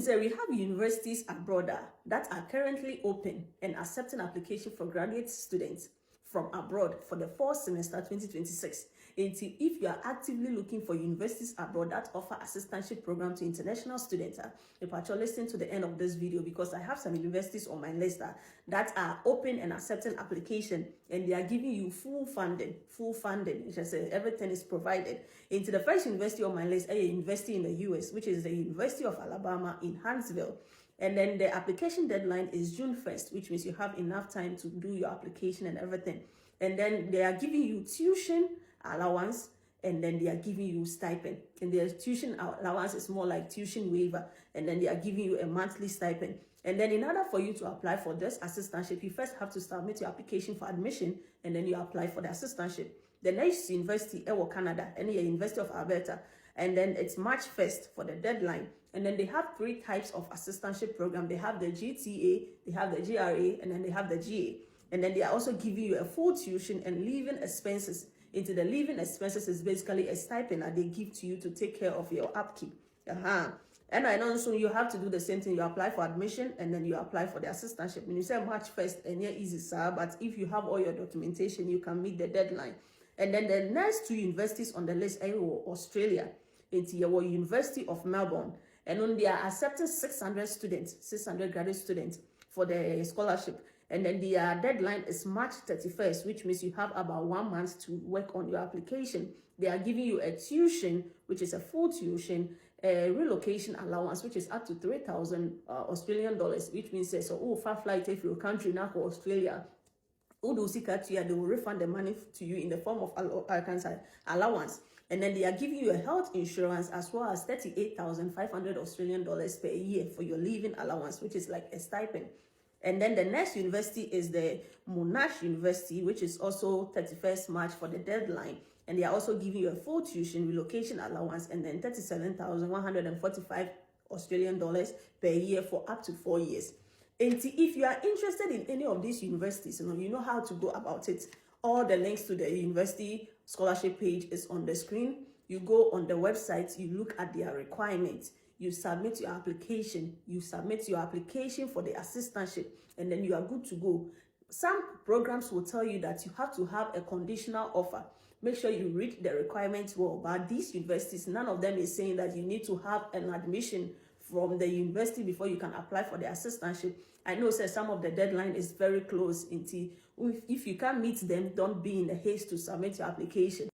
say we have universities abroad that are currently open and accepting application for graduate students from abroad for the fall semester 2026. If you are actively looking for universities abroad that offer assistantship program to international students, if you're listening to the end of this video, because I have some universities on my list that are open and accepting application, and they are giving you full funding. Which I say everything is provided. Into the first university on my list, a university in the US, which is the University of Alabama in Huntsville. And then the application deadline is June 1st, which means you have enough time to do your application and everything. And then they are giving you tuition allowance, and then they are giving you stipend. And their tuition allowance is more like tuition waiver, and then they are giving you a monthly stipend. And then in order for you to apply for this assistantship, you first have to submit your application for admission, and then you apply for the assistantship. The next university, Canada, and the University of Alberta, and then it's March 1st for the deadline. And then they have 3 types of assistantship program. They have the GTA, they have the GRA, and then they have the GA. And then they are also giving you a full tuition and living expenses. Into the living expenses is basically a stipend that they give to you to take care of your upkeep. And I know so you have to do the same thing. You apply for admission, and then you apply for the assistantship. When you say March 1st, and you're easy, sir, but if you have all your documentation, you can meet the deadline. And then the next 2 universities on the list are Australia, into your University of Melbourne. And when they are accepting 600 graduate students for the scholarship. And then the deadline is March 31st, which means you have about 1 month to work on your application. They are giving you a tuition, which is a full tuition, a relocation allowance, which is up to 3,000 Australian dollars, which means so far flight if your country now for Australia. They will refund the money to you in the form of allowance. And then they are giving you a health insurance as well as 38,500 Australian dollars per year for your living allowance, which is like a stipend. And then the next university is the Monash University, which is also 31st March for the deadline. And they are also giving you a full tuition, relocation allowance, and then 37,145 Australian dollars per year for up to 4 years. And if you are interested in any of these universities, you know how to go about it. All the links to the university scholarship page is on the screen. You go on the website, you look at their requirements, you submit your application, for the assistantship, and then you are good to go. Some programs will tell you that you have to have a conditional offer. Make sure you read the requirements well. But these universities, none of them is saying that you need to have an admission from the university before you can apply for the assistantship. I know some of the deadline is very close. If you can't meet them, don't be in a haste to submit your application.